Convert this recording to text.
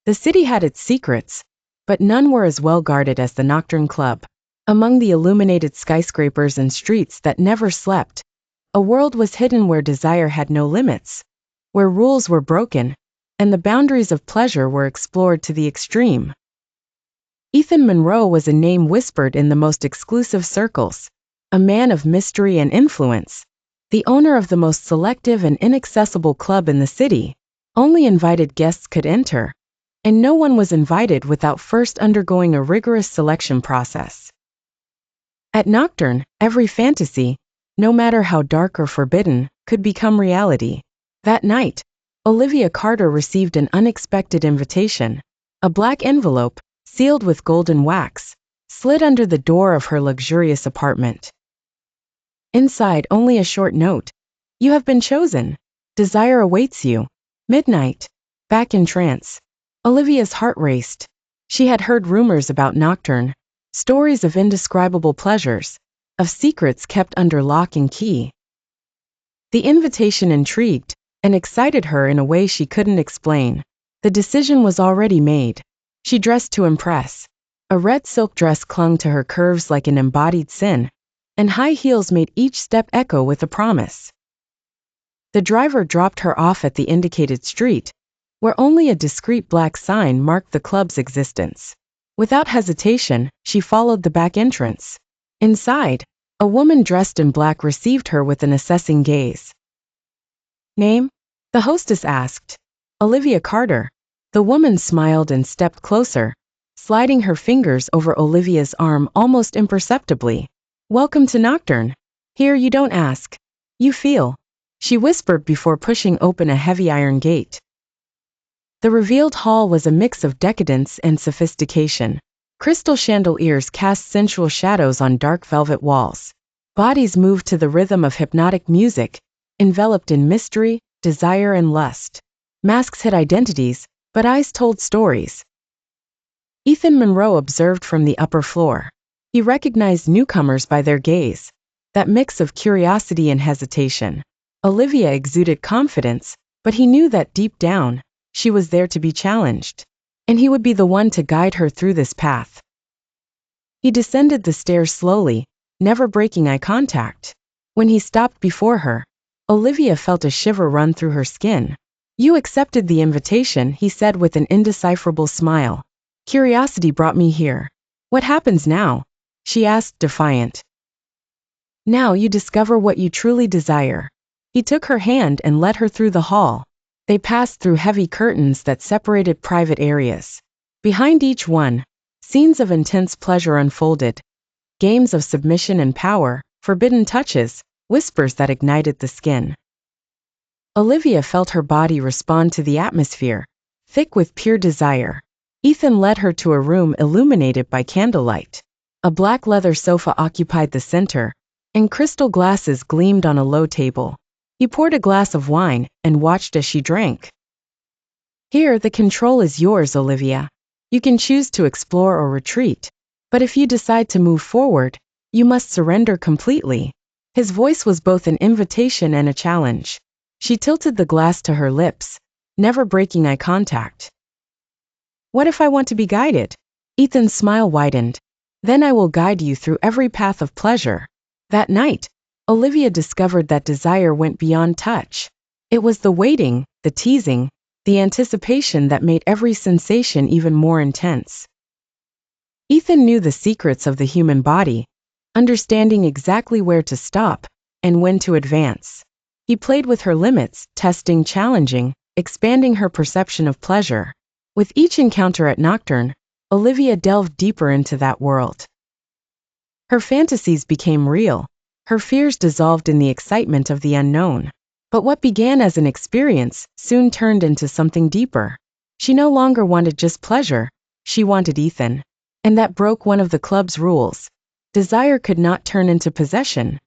The city had its secrets, but none were as well guarded as the Nocturne Club. Among the illuminated skyscrapers and streets that never slept, a world was hidden where desire had no limits, where rules were broken, and the boundaries of pleasure were explored to the extreme. Ethan Monroe was a name whispered in the most exclusive circles, a man of mystery and influence, the owner of the most selective and inaccessible club in the city. Only invited guests could enter, and no one was invited without first undergoing a rigorous selection process. At Nocturne, every fantasy, no matter how dark or forbidden, could become reality. That night, Olivia Carter received an unexpected invitation. A black envelope, sealed with golden wax, slid under the door of her luxurious apartment. Inside, only a short note. You have been chosen. Desire awaits you. Midnight. Back in trance, Olivia's heart raced. She had heard rumors about Nocturne, stories of indescribable pleasures, of secrets kept under lock and key. The invitation intrigued and excited her in a way she couldn't explain. The decision was already made. She dressed to impress. A red silk dress clung to her curves like an embodied sin, and high heels made each step echo with a promise. The driver dropped her off at the indicated street, where only a discreet black sign marked the club's existence. Without hesitation, she followed the back entrance. Inside, a woman dressed in black received her with an assessing gaze. Name? The hostess asked. Olivia Carter. The woman smiled and stepped closer, sliding her fingers over Olivia's arm almost imperceptibly. Welcome to Nocturne. Here you don't ask. You feel, she whispered before pushing open a heavy iron gate. The revealed hall was a mix of decadence and sophistication. Crystal chandeliers cast sensual shadows on dark velvet walls. Bodies moved to the rhythm of hypnotic music, enveloped in mystery, desire, and lust. Masks hid identities, but eyes told stories. Ethan Monroe observed from the upper floor. He recognized newcomers by their gaze, that mix of curiosity and hesitation. Olivia exuded confidence, but he knew that deep down, she was there to be challenged, and he would be the one to guide her through this path. He descended the stairs slowly, never breaking eye contact. When he stopped before her, Olivia felt a shiver run through her skin. You accepted the invitation, he said with an indecipherable smile. Curiosity brought me here. What happens now? She asked, defiant. Now you discover what you truly desire. He took her hand and led her through the hall. They passed through heavy curtains that separated private areas. Behind each one, scenes of intense pleasure unfolded. Games of submission and power, forbidden touches, whispers that ignited the skin. Olivia felt her body respond to the atmosphere, thick with pure desire. Ethan led her to a room illuminated by candlelight. A black leather sofa occupied the center, and crystal glasses gleamed on a low table. He poured a glass of wine and watched as she drank. Here, the control is yours, Olivia. You can choose to explore or retreat, but if you decide to move forward, you must surrender completely. His voice was both an invitation and a challenge. She tilted the glass to her lips, never breaking eye contact. What if I want to be guided? Ethan's smile widened. Then I will guide you through every path of pleasure. That night, Olivia discovered that desire went beyond touch. It was the waiting, the teasing, the anticipation that made every sensation even more intense. Ethan knew the secrets of the human body, understanding exactly where to stop and when to advance. He played with her limits, testing, challenging, expanding her perception of pleasure. With each encounter at Nocturne, Olivia delved deeper into that world. Her fantasies became real. Her fears dissolved in the excitement of the unknown. But what began as an experience soon turned into something deeper. She no longer wanted just pleasure, she wanted Ethan. And that broke one of the club's rules. Desire could not turn into possession.